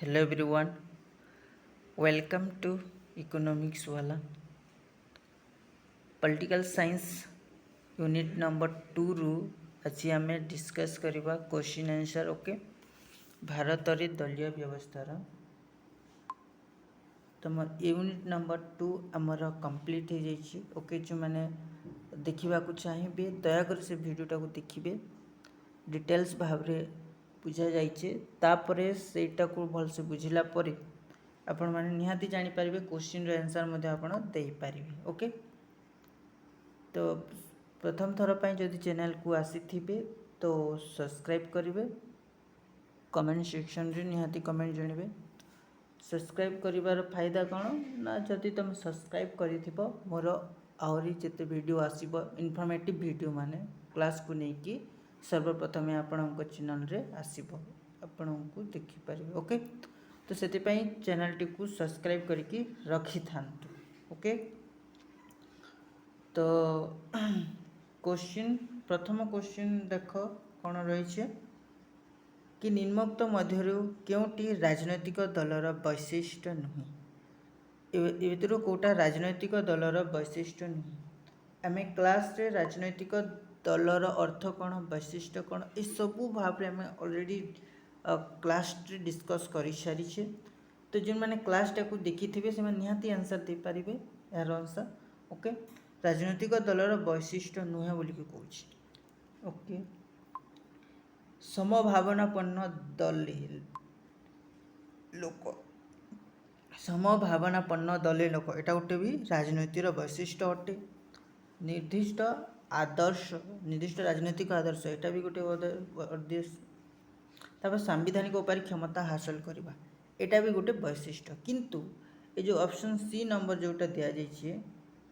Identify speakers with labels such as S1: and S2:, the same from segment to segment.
S1: Hello everyone, welcome to Economics वाला Political Science unit number 2 रु आज आम डिस्कस करवा क्वेश्चन आंसर ओके भारत रे दलीय व्यवस्थार तुम यूनिट नंबर 2 आमर कंप्लीट हो जाइए ओके जो मैंने देखा चाहिए दयाकर से वीडियोटा को देखिए डिटेल्स भाव बुझा जापर सेटा को भलसे बुझला आपण मैंने निहाती जानीपारे क्वेश्चन आंसर आपण दे पारे ओके। तो प्रथम थर पर जदि चैनल को आसी तो सब्सक्राइब करेंगे कमेंट सेक्शन रे निहाती कमेंट जनइबे सब्सक्राइब करिवार फायदा कौन ना जदि तुम सब्सक्राइब कर मोर आहरी जिते वीडियो आसीबो इनफॉर्मेटिव वीडियो माने क्लास को लेकिन सर्वप्रथम आपण चैनल रे आसीबो आपण को देखि पारिबे ओके। तो से चैनल टी को सब्सक्राइब करके रखी था ओके। तो क्वेश्चन प्रथम क्वेश्चन देख कौन रही कि निम्नोक्त मध्य क्योंटी राजनैतिक दलर वैशिष्ट्य नुहे भर कौटा राजनैतिक दलर वैशिष्ट्य नुहे आम क्लास रे राजनैतिक दलर अर्थ कौन वैशिष्ट्य कौन ये सबू भाव आम ऑलरेडी क्लास डिस्कस कर सारी। तो जो मैंने क्लास टाक देखी थे से निहाती आंसर दे पारे यार आंसर ओके। राजनैतिक दलर वैशिष्ट्य नुहे बोल कह ओके। समभावनापन्न दले लोक समभावनापन्न दले लोक एटा गोटे भी राजनीतिर वैशिष्ट्य अटे। निर्दिष्ट आदर्श निर्दिष्ट राजनैतिक आदर्श एटा भी गोटे उद्देश्य सांविधानिक उपाय क्षमता हासिल करवा एटा भी गोटे वैशिष्ट्य। किंतु ये जो ऑप्शन सी नंबर जोटा दि जाइए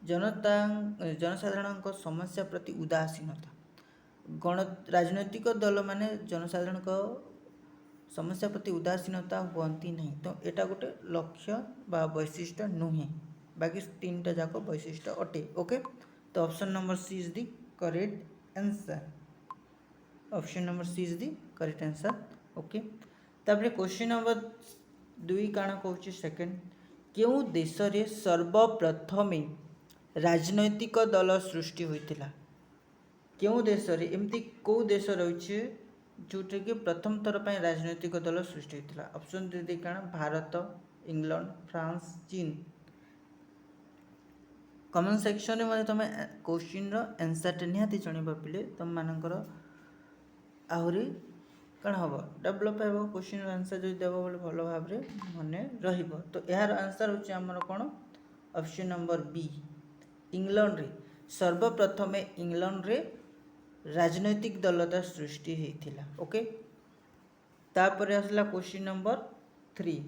S1: जनसाधारण समस्या प्रति उदासीनता गण राजनैतिक दल माने जनसाधारण समस्या प्रति उदासीनता हुअंती नहीं तो यहाँ गोटे लक्ष्य बा वैशिष्ट्य नुहे बाकी तीन टा जाक वैशिष्ट्य अटे ओके। तो option number C is the correct answer option number C is the correct answer okay. तापर क्वेश्चन नंबर 2 काण कहूँ सेकेंड क्यों देश रे सर्वप्रथमे राजनैतिक दल सृष्टि होइतिला क्यों देश रे एमती कौ देश रही जोटा कि प्रथम थर पर राजनैतिक दल सृष्टि होता ऑप्शन दे काण भारत इंग्लैंड फ्रांस चीन कमेंट सेक्शन में तुम क्वेश्चन आंसर निहाती जनइबा पिले तुम मानकर आहरी कौन हम डेभलप हो क्वेश्चन आंसर जो देव बोले भल भाव मन रहिबो। तो यार आंसर होची हमर कौन ऑप्शन नंबर बी इंग्लैंड रे सर्वप्रथम इंग्लैंड रे राजनैतिक दलता सृष्टि होता ओके। तापर आसला क्वेश्चन नंबर 3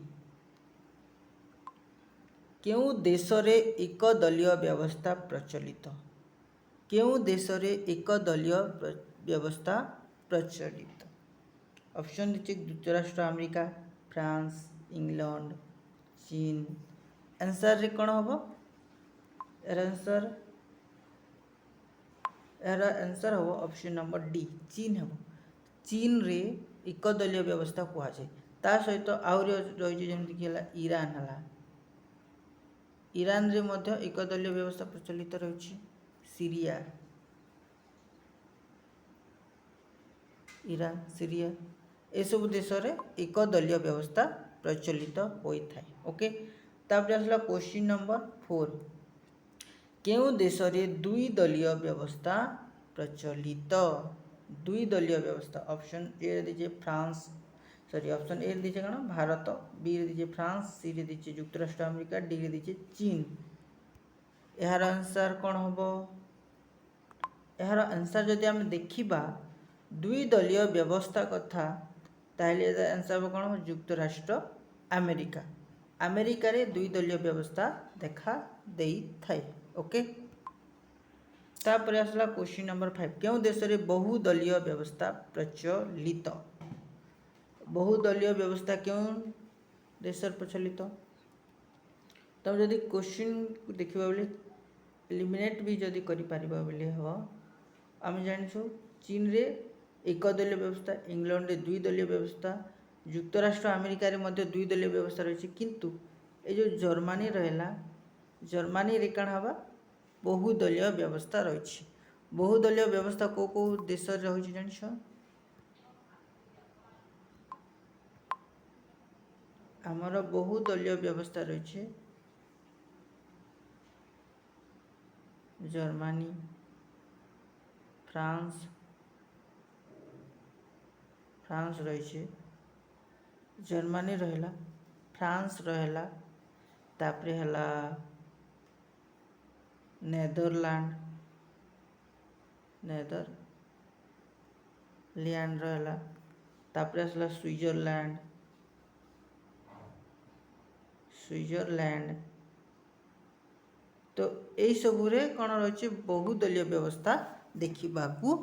S1: क्यों देश रे एक दलीय व्यवस्था प्रचलित क्यों देश रे एक दलीय व्यवस्था प्रचलित ऑप्शन दीजिए युक्तराष्ट्र अमेरिका फ्रांस इंग्लैंड चीन आंसर रे कौन हम यार आंसर हम ऑप्शन नंबर डी चीन हम चीन रे एक दलीय व्यवस्था कहुए ता सहित आहरी रही जमीक ईरान है ईरान रे मध्य एक दलीय व्यवस्था प्रचलित रही सीरिया ईरान सीरिया ए सब देश रे एक दलीय व्यवस्था प्रचलित होता है ओके। तापर आसला क्वेश्चन नंबर 4 क्यों देश रे दुई दलीय व्यवस्था प्रचलित दुई दलीय व्यवस्था ऑप्शन ए दीजिए फ्रांस सॉरी ऑप्शन ए दीजिए कौन भारत बी दीजिए फ्रांस सी दीजिए युक्तराष्ट्र अमेरिका डी दीजिए चीन यार आंसर कौन हम यार आंसर जदि आम देखा दुई दलीय व्यवस्था कथा ताहले आंसर हम कौन हम युक्तराष्ट्र अमेरिका अमेरिका रे दुई दलीय व्यवस्था देखा दे थाए ओके। तापर आसला क्वेश्चन नंबर 5 क्यों देश रे बहुदलीय व्यवस्था प्रचलित बहुदलीय व्यवस्था क्यों देश प्रचलित तब जदि क्वेश्चन को देखा बोले एलिमिनेट भी जदि करें हम आम जान चीन रे एक दलीय व्यवस्था इंग्लैंड रे दुई दलीय व्यवस्था ଯୁକ୍ତରାଷ୍ଟ୍ର ଆମେରିକାରେ ମଧ୍ୟ ଦୁଇ ଦলীୟ ବ୍ୟବସ୍ଥା ରହିଛି, କିନ୍ତୁ ଏ ଯେଉଁ ଜର୍ମାନୀ ରହିଲା, ଜର୍ମାନୀରେ କାଣା ହେବା ବହୁଦলীୟ ବ୍ୟବସ୍ଥା ରହିଛି। ବହୁଦলীୟ ବ୍ୟବସ୍ଥା କେଉଁ କେଉଁ ଦେଶରେ ରହିଛି ଜାଣିଛ? ଆମର ବହୁଦলীୟ ବ୍ୟବସ୍ଥା ରହିଛି ଜର୍ମାନୀ, फ्रांस रही, जर्मनी रहा, फ्रांस रहा, तापर है नेदरलैंड रहा, तापर आसला स्विट्जरलैंड। तो यही सबुरे कौन रही बहुदलीय व्यवस्था देखा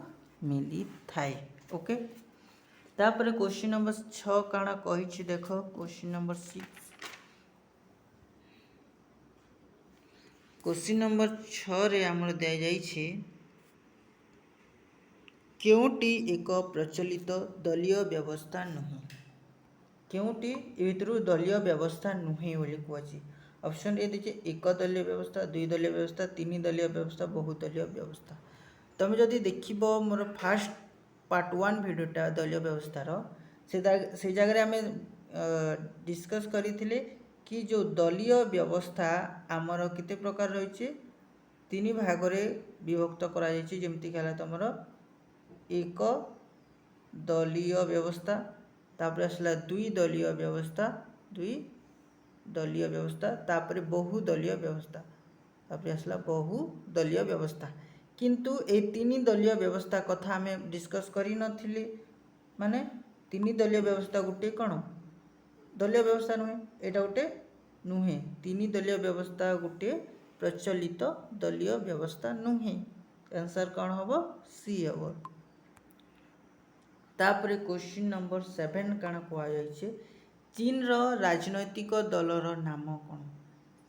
S1: मिली थाए। ओके, तापर क्वेश्चन नंबर 6 काना कही देख, क्वेश्चन नंबर 6, क्वेश्चन नंबर 6 रे आमर दि जाइए केउटी एक प्रचलित दलीय व्यवस्था नुहे, केउटी भितर दलीय व्यवस्था नुहे बोली कहछि। ऑप्शन ए दीजिए एक दलीय व्यवस्था, दुई दलीय व्यवस्था, तीन दलीय व्यवस्था, बहुदलीय व्यवस्था। तुम जदि देखिब मोर फास्ट पार्ट 1 भिडियोटा दलीय व्यवस्थार से जगह आम डिस्कस करथिले कि जो दलीय व्यवस्था आमर केते प्रकार रही, तीन भाग रे विभक्त करा जायछि। जेमति कहला तमर एक दलीय व्यवस्था, तापर आसला दुई दलीय व्यवस्था, तापर बहुदलीय व्यवस्था, तापर आसला बहुदलीय व्यवस्था। किंतु ए तीन दलीय व्यवस्था कथा आमे डिस्कस करि नथिले, माने तीन दलीय व्यवस्था गुटे कौन दलीय व्यवस्था नुहे, एटा गुटे नुहे। तीन दलीय व्यवस्था गुटे प्रचलित दलीय व्यवस्था नुहे। आंसर कौन हम? सी हम। तापर क्वेश्चन नंबर 7 काना कह जाइए चीन रो राजनैतिक दलर नाम कौन?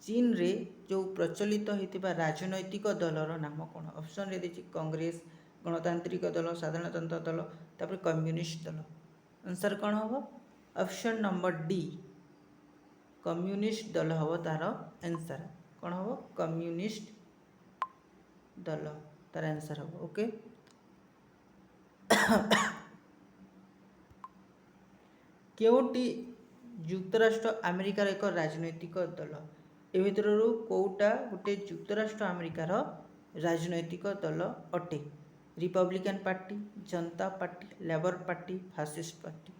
S1: चीन रे जो प्रचलित होता राजनैतिक दलर नाम कौन? ऑप्शन रे देखिए कांग्रेस, गणतांत्रिक दल, साधारणतंत्र दल, तापर कम्युनिस्ट दल। आंसर कौन हम? ऑप्शन नंबर डी कम्युनिस्ट दल हम तार आंसर। कौन हम? कम्युनिस्ट दल तार आंसर हम। ओके, केउटी युक्तराष्ट्र अमेरिकार एक राजनैतिक दल? ए भितर कौटा गोटे युक्तराष्ट्र अमेरिकार राजनैतिक दल अटे? रिपब्लिकन पार्टी, जनता party, labour party, fascist party.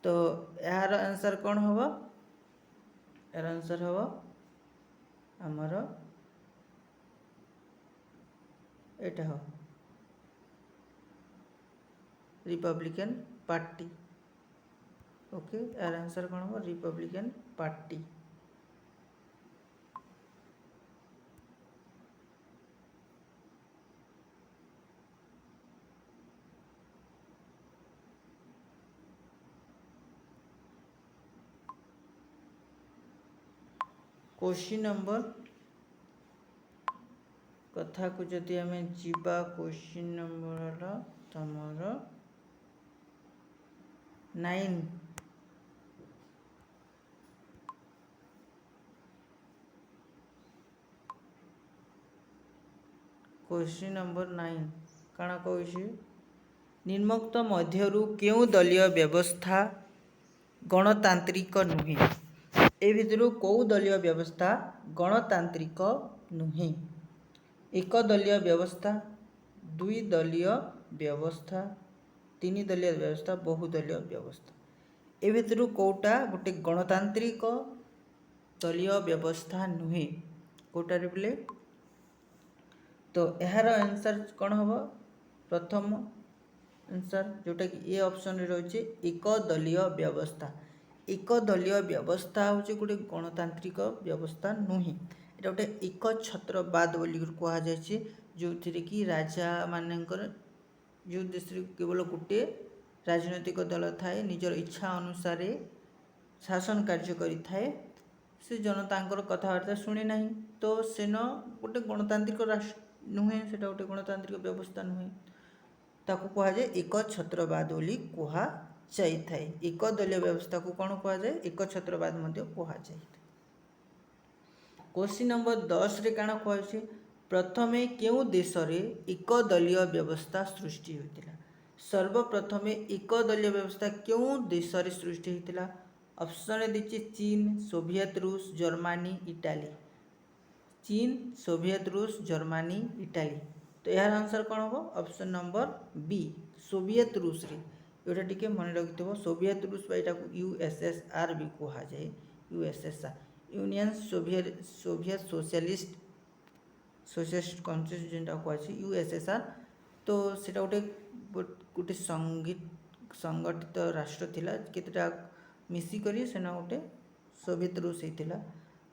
S1: तो यार आंसर कौन हम? यार आंसर हम आमर एटा हो रिपब्लिकन पार्टी। ओके, यार आंसर कौन हम? Republican party. क्वेश्चन नंबर कथा को जदि आम जीवा, क्वेश्चन नंबर तमर 9, क्वेश्चन नंबर 9 काना कहछि निम्नोक्त मध्यरु केउ दलीय व्यवस्था गणतांत्रिक नुहे? ए भितरु कौ दलीय व्यवस्था गणतांत्रिक नुहे? एक दलीय व्यवस्था, दुई दलीय व्यवस्था, तीन दलीय व्यवस्था, बहुदलीय व्यवस्था। ए भितरु कौटा गोटे गणतांत्रिक दलीय व्यवस्था नुहे? कौटा रे बोले? तो यार आंसर कौन हम? प्रथम आंसर जोटा कि ए ऑप्शन रे रही एक दलीय व्यवस्था। एक दलीय व्यवस्था हूँ गोटे गणतांत्रिक व्यवस्था नुहे। एटा गोटे एक छत्रवाद बोली कह जाए, जो थी कि राजा मानकर जो देश केवल गोटे राजनैतिक दल थाए, निजर इच्छा अनुसार शासन कार्य करें, से जनता कथबार्ता शुणे ना, तो सेन गोटे गणतांत्रिक राष्ट्र नुहे, से गोटे गणतांत्रिक व्यवस्था नुहे, ताकू कह जाए एक छत्रवाद बोली कह ଯାଇଥାଏ। ଏକ ଦଳୀୟ ବ୍ୟବସ୍ଥାକୁ କ'ଣ କୁହାଯାଏ? ଏକଛତ୍ରବାଦ ମଧ୍ୟ କୁହାଯାଏ। क्वेश्चन नंबर 10 रे काण कहछि प्रथमे केउ देशरे एक दलीय व्यवस्था सृष्टि होइतिला? सर्वप्रथमे एक दलीय व्यवस्था केउ देशरे सृष्टि होइतिला? ऑप्शन दिछि चीन, सोवियत रूस, जर्मनी, इटाली। चीन, सोवियत रूस, जर्मनी, इटाली। तो यार आंसर कौन हो? ऑप्शन नंबर बी, सोवियत रूस रे। एटा टिके मन रखिथबो, सोवियत रूस बा एटा यूएसएसआर भी कहा जाए। USSR union Soviet socialist countries जेनटा कह यूएसएसआर। तो सेटा गोटे गोटे संगठित राष्ट्र थिला, केतेटा मिसिकरी सेना गोटे सोवियत रूस होता।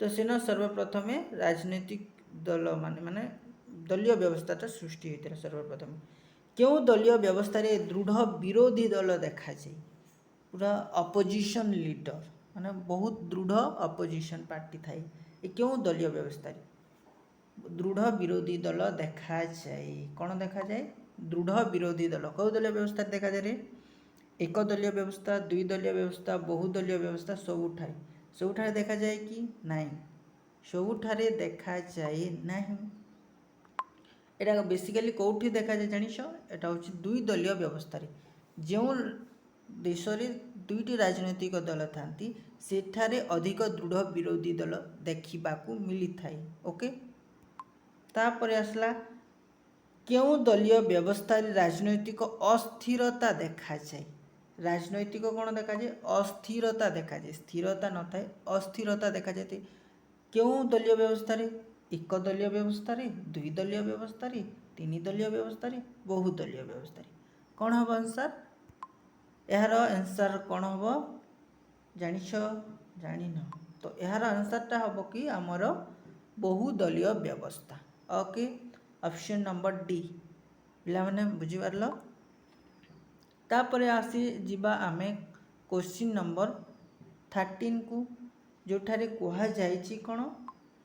S1: तो सेना सर्वप्रथमे राजनीतिक दल माने दलीय व्यवस्थाटा सृष्टि होता। सर्वप्रथम क्यों दलीय व्यवस्था रे दृढ़ विरोधी दल देखा जाए? पूरा अपोजिशन लीडर माने बहुत दृढ़ अपोजिशन पार्टी थाए। ये क्यों दलीय व्यवस्था रे दृढ़ विरोधी दल देखा जाए? कौन देखा जाए? दृढ़ विरोधी दल कौ दलीय व्यवस्था देखा जाए रे? एक दलीय व्यवस्था, दुई दलीय व्यवस्था, बहुदलीय व्यवस्था सबुठारे देखा जाए कि नहीं? सबुठारे देखा जाए नहीं। एटा बेसिकली कौटी देखा जाए जानिश? एटा होछि दुई दलीय व्यवस्था रे जो देश रे दुईटी राजनैतिक दल थांती सेठारे अधिक दृढ़ विरोधी दल देखिबाकू मिली थाए। ओके, तापरे आसला क्यों दलीय व्यवस्था रे राजनैतिक अस्थिरता देखा जाए? राजनैतिक कौन देखा जाए? अस्थिरता देखा जाए। स्थिरता न थाए, अस्थिरता देखा जाए। क्यों दलीय व्यवस्था रे? एक दलीय व्यवस्था रे, दुई दलीय व्यवस्था रे, तीन दलीय व्यवस्था रे, बहुदलीय व्यवस्था रे। कौन हम आंसर? यार आंसर कौन हम जानिछ? जानिन? तो यार आंसरटा हम कि आमर बहुदलीय व्यवस्था। Okay, option number D. पिला माने बुझी पारलो? तापरे आसी जिबा आमे क्वेश्चन नंबर 13 को, जोठारे कहा जाइछि कोन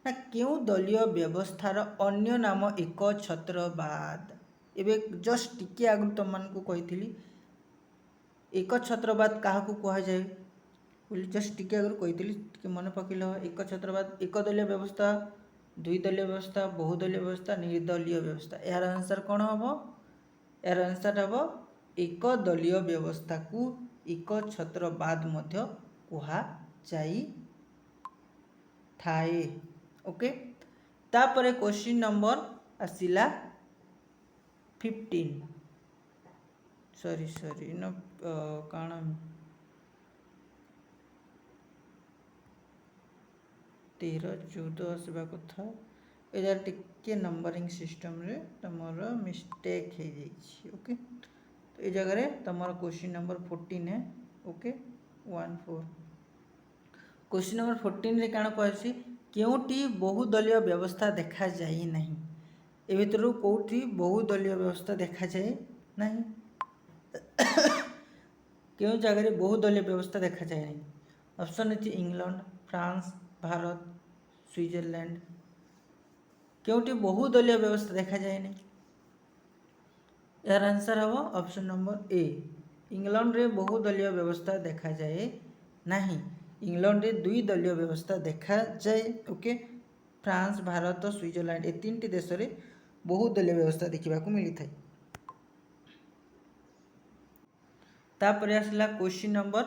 S1: ना क्यों दलीय व्यवस्थार अन्य नाम एक छत्रवाद। एबे जस्ट टिके आगु तुम मान को कहिथिली एक छत्रवाद काहा को कहा जाए बोली, जस्ट टिके आगु कहिथिली कि मन पकिलो। एक छत्रवाद एक दलीय व्यवस्था, दुई दलीय व्यवस्था, बहुदलीय व्यवस्था, निर्दलीय व्यवस्था। यार आंसर कौन हबो? यार आंसर हबो एक दलीय व्यवस्था को एक छत्रवाद मध्य कहा जाई थाए। ओके, तापरे क्वेश्चन नंबर आसिला 15 सॉरी न काण 13 14 आसवा कथा। एजा टिके नंबरिंग सिस्टम रे तमर मिस्टेक हो जाइछि। ओके, तो ए जगह रे तमर क्वेश्चन नंबर 14 है। ओके, 14 क्वेश्चन नंबर 14 रे काण कहछि केउटी बहुदलीय व्यवस्था देखा जाई नहीं? ए भितरु कोउठी बहुदलीय व्यवस्था देखा जाए नहीं? क्यों जगह रे बहुदलीय व्यवस्था देखा जाए नहीं? ऑप्शन अछि England, France, Bharat, Switzerland. Kyonti बहुदलीय व्यवस्था देखा जाए नहीं? यार आंसर हम ऑप्शन नंबर ए, इंग्लैंड रे बहुदलीय व्यवस्था देखा जाए नहीं। इंग्लैंड रे दुई दलीय व्यवस्था देखा जाए। ओके, फ्रांस, भारत, स्विट्जरलैंड ए तीन टी देश रे बहुदलीय व्यवस्था देखा मिली थाए। तापर आसला क्वेश्चन नंबर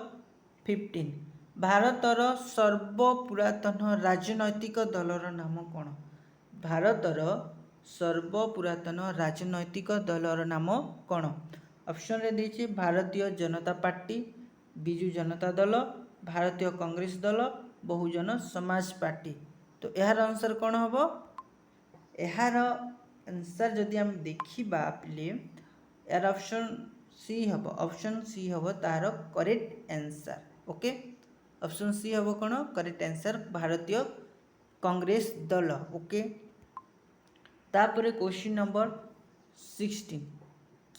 S1: 15 भारतर सर्वपुरातन राजनैतिक दलर नाम कौन? भारतर सर्वपुरातन राजनैतिक दलर नाम कौन? ऑप्शन रे देछि भारतीय जनता पार्टी, बिजू जनता दल, भारतीय कांग्रेस दल, बहुजन समाज पार्टी। तो यार आंसर कौन हबो? यार आंसर जदि हम देखिबा पिले यार ऑप्शन सी हबो। ऑप्शन सी हबो तार correct answer. Okay, option C हबो कौन? करेक्ट आंसर भारतीय कांग्रेस दल। ओके, तापरे क्वेश्चन नंबर 16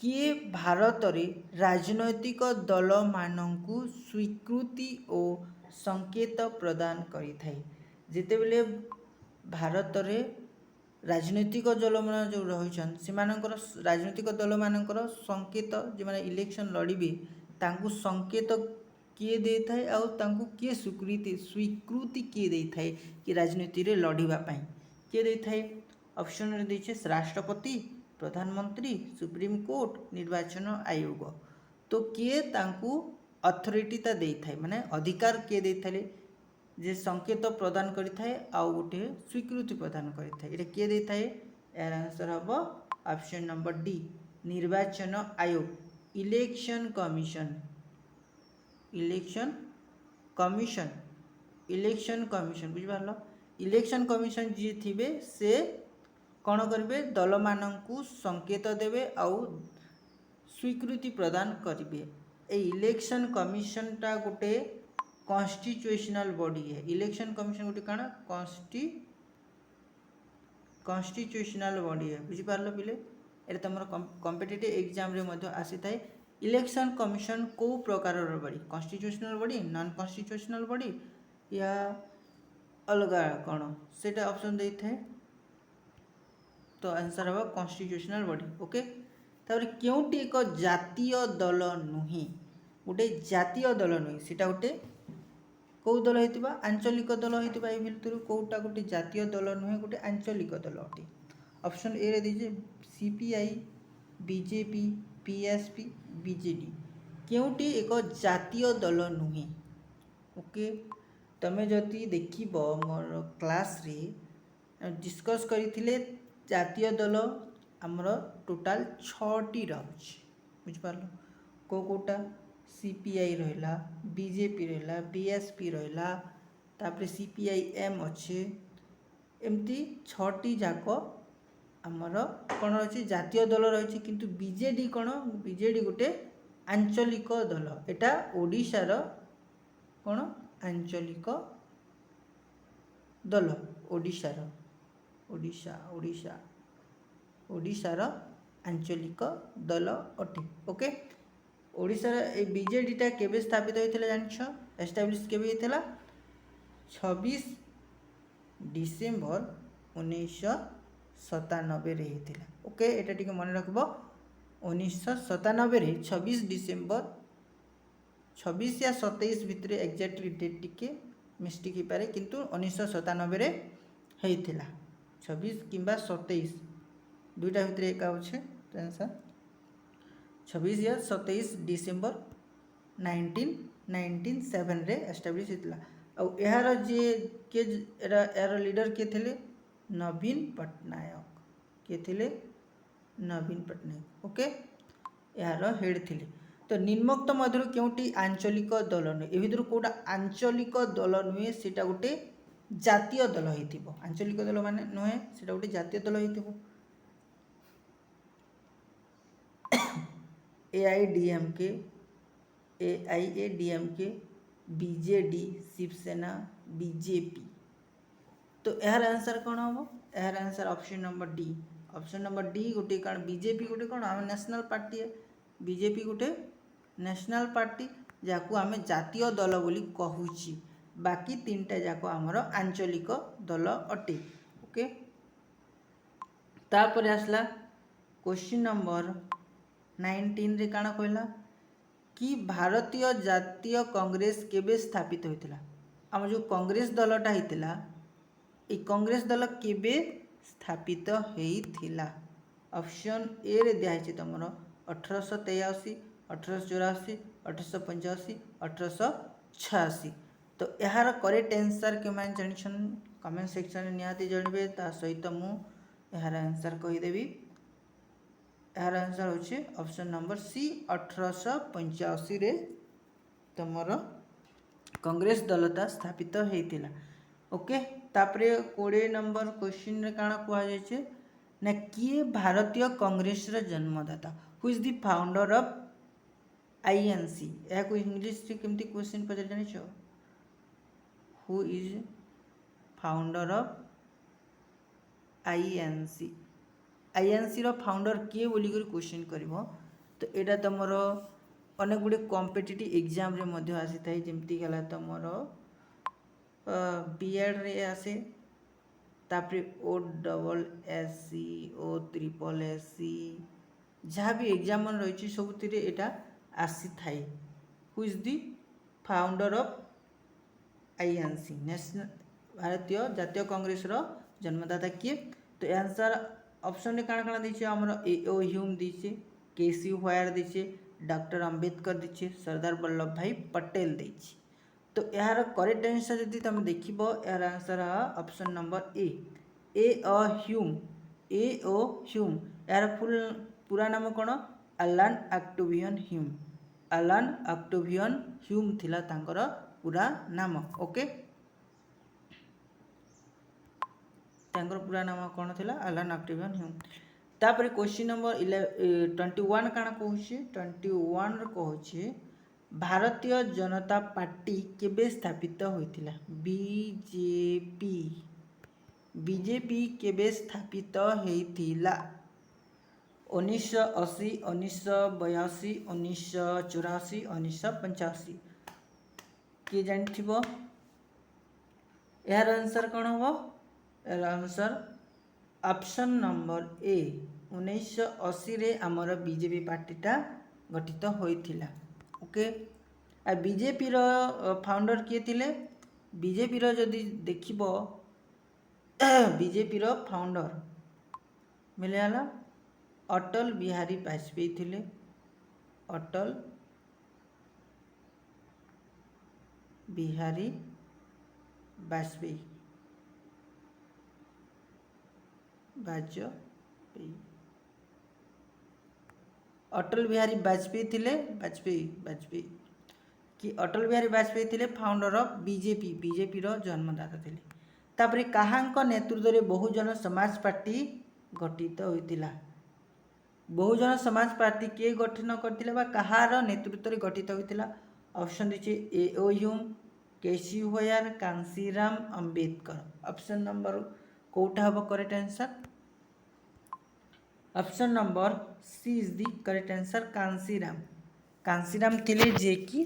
S1: किए भारत रे राजनैतिक दल मानकु स्वीकृति और संकेत प्रदान करि थाए? जेते बेले भारत रे राजनैतिक दल मान जो रहिछन सेमानकर राजनैतिक दल मानकर संकेत जे माने इलेक्शन लड़िबे तांकु संकेत किए दे थाए आउ तांकु किए स्वीकृति किए दे थाए कि राजनीति रे लड़िबा पई किए दे थाए ऑप्शन रे देछे राष्ट्रपति प्रधानमंत्री सुप्रीम कोर्ट निर्वाचन आयोग तो किए तांकु अथॉरिटीता दे थाए माने अधिकार किए दे थाले जे संकेत प्रदान करि थाए आउ गोटे स्वीकृति प्रदान करि थाए एटा किए दे थाए यार आंसर हबो ऑप्शन नंबर डी निर्वाचन आयोग इलेक्शन कमिशन बुझी पारल इलेक्शन कमिशन जी थिबे से कौन करेंगे दल मानू संकेत देवे आउ स्वीकृति प्रदान करेंगे ए इलेक्शन कमिशन टा गोटे कॉन्स्टिट्यूशनल बॉडी है इलेक्शन कमिशन गोटे कण कॉन्स्टिट्यूशनल बॉडी है बुझी पारल पिले एटा तमर कॉम्पिटिटिव एग्जाम रे मध्य आसी थाए इलेक्शन कमिशन को प्रकार body constitutional body non constitutional body या अलग कौन से ऑप्शन दे थाए तो आंसर हम कॉन्स्टिट्यूशनल बॉडी ओके तापर केउटी एक जातीय दल नुहे गोटे जातीय दल नुहे सीटा गोटे कौ दल होइतिबा आंचलिक दल होइतिबा ए भितरु कोउटा गोटे जातीय दल नुहे गोटे आंचलिक दल अटे ऑप्शन ए रे दीजिए सीपीआई बीजेपी पीएसपी बीजेडी केउटी एक जातीय दल नुहे ओके तमे जति देखिबो मोर क्लास रे डिस्कस करिथिले जातीय दल आमर टोटाल 6टी रहुछि बुझ पारलो कोटा सीपीआई रहिला बीजेपी रहिला बीएसपी रहिला तापर सीपीआईएम अच्छे एमती 6टी जाक आमर कौन रही जातीय दल रही किंतु बीजेडी कौन बीजेडी गोटे आंचलिक दल एटा ओडिशार कौन आंचलिक दल ओडिशार ओडिशा ओडिशा ओडिशार आंचलिक दल अटे ओके ओडिशार ए बीजेडीटा केबे स्थापित होइथिला जानछ एस्टाब्लिश केबे होइथिला 26 डिसेम्बर 1997 रे होइथिला ओके एटा टिके मन रखबो 1997 रे 26 डिसेम्बर 26 या 27 भितरे एग्जैक्टली डेट टिके मिस्टेक ही पारे किंतु 1997 रे होइथिला 26 किंबा 27 दुईटा भितरे एका होछे आंसर 26 या 27 डिसेम्बर 1997 रे एस्टाब्लिश होइतिला आ एहार जे के एरा लीडर के थिले नवीन पटनायक के थिले नवीन पटनायक ओके एहार हेड थिले तो निम्नोक्त मध्य केउटी आंचलिक दल नुहे ए भितर कोटा आंचलिक दल नुहे सेटा गोटे जातीय दल होइतिबो आंचलिक दल माने नुहे सेटा गोटे जातीय दल होइतिबो एआईएडीएमके बीजेडी शिवसेना बीजेपी तो यार आंसर कौन हम यार आंसर ऑप्शन नंबर डी गोटे कौन बीजेपी गोटे कौन आम नेशनल पार्टी है बीजेपी गोटे नेशनल पार्टी जाकू आम जातीय दल बोली कहूची बाकी 3टा जाक आमर आंचलिक दल अटे ओके तापर आसला क्वेश्चन नंबर 19 रे काना कहला कि भारतीय जातीय कांग्रेस केबे स्थापित होइतिला आम जो कांग्रेस दलटा होइतिला ए कांग्रेस दल केबे स्थापित होइतिला ऑप्शन ए रे दिया है तुमरो 1883 1884 1885 1886 तो यार करेक्ट आंसर के मान जानिछन कमेंट सेक्शन में निहाती जानबे ता सहित मु यार आंसर कहि देबी यार आंसर होचे ऑप्शन नंबर सी 1885 रे तुमरो कांग्रेस दलता स्थापित होइतिला ओके तापरे 20 नंबर क्वेश्चन रे काना कुआ जायछे ना किए भारतीय कांग्रेस रा जन्मदाता who is the founder of INC या को इंग्लिश रे केमती क्वेश्चन पजर जानिछो who is founder of INC रो फाउंडर किए बोली कर क्वेश्चन करबो तो एटा तमरो अनेक गुडे कॉम्पिटिटिव एग्जाम रे मध्ये आसी थाई जेमती गला तमरो बीएड रे आसे तापरे O double SC O triple SC जहाँ भी एग्जाम मन रही सबुति एटा आसी थाई who is the founder of INC national भारतीय जातीय कांग्रेस रो जन्मदाता किए तो आंसर ऑप्शन रे काना काना दिछे हमरो ए.ओ. ह्यूम दिछे के.सी. व्हायर दिछे डॉक्टर अंबेडकर दिछे सरदार वल्लभ भाई पटेल दिछे तो यार करेक्ट आंसर यदि तुम देखिबो यार answer option number A.O.. Hume यार फुल पूरा नाम कोन अलान ऑक्टेवियन ह्यूम अलान ऑक्टेवियन ह्यूम थिला तांकर पूरा नाम ओके तांकर पूरा नाम कौन थिला अलान ऑक्टेवियन ह्यूम तापर क्वेश्चन नंबर 21 काना कहूची 21 रे कहूची भारतीय जनता पार्टी केबे स्थापित होइतिला बीजेपी केबे स्थापित होइतिला 1980 1982 1984 1985 किए जानथिबो यार आंसर कौन हो यार आंसर ऑप्शन नंबर ए 1980 रे हमर बीजेपी पार्टीटा गठित होइथिला ओके आ बीजेपी रो फाउंडर किए थिले बीजेपी रो जदि देखिबो बीजेपी रो फाउंडर मिलेला अटल बिहारी वाजपेयी थिले अटल बिहारी वाजपेयी अटल बिहारी वाजपेयी थिले वाजपेयी कि अटल बिहारी वाजपेयी थिले फाउंडर ऑफ बीजेपी रो जन्मदाता थिले तापरे काहांक नेतृत्व रे बहुजन समाज पार्टी गठित होइतिला बहुजन समाज पार्टी के गठन करथिले बा कहार नेतृत्व रे गठित होइतिला ऑप्शन दिछे A O. Hume K C. Wheare Kanshiram Ambedkar option number कोटा हबो correct answer option number C is the correct answer Kanshiram थिले जे कि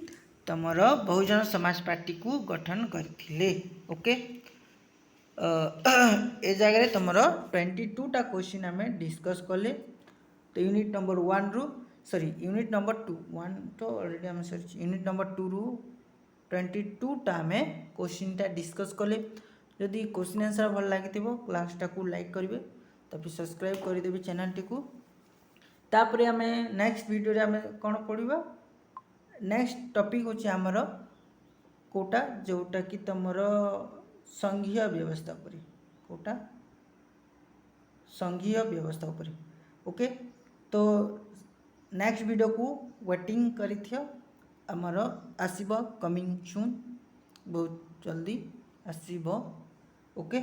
S1: तमर बहुजन समाज पार्टी को गठन करथिले ओके ए जगह रे तमर 22 टा क्वेश्चन हमें डिस्कस करले तो यूनिट नंबर 1 रु सॉरी यूनिट नंबर 2 1 तो ऑलरेडी हम सॉरी यूनिट नंबर 2 रु 22 टा हमें क्वेश्चन टा डिस्कस करले जदि क्वेश्चन आंसर भल लागिथिबो क्लास टा को लाइक करिवे तब सब्सक्राइब कर देबे चैनल टी को तापरे हमें नेक्स्ट वीडियो रे हमें कोन पढिबा नेक्स्ट टॉपिक होची हमरो कोटा जोटा कि तमरो संघीय व्यवस्था पर कोटा संघीय व्यवस्था पर ओके तो नेक्स्ट वीडियो को वेटिंग करिथियो हमरो आसीबो कमिंग सून बहुत जल्दी आसीबो ओके।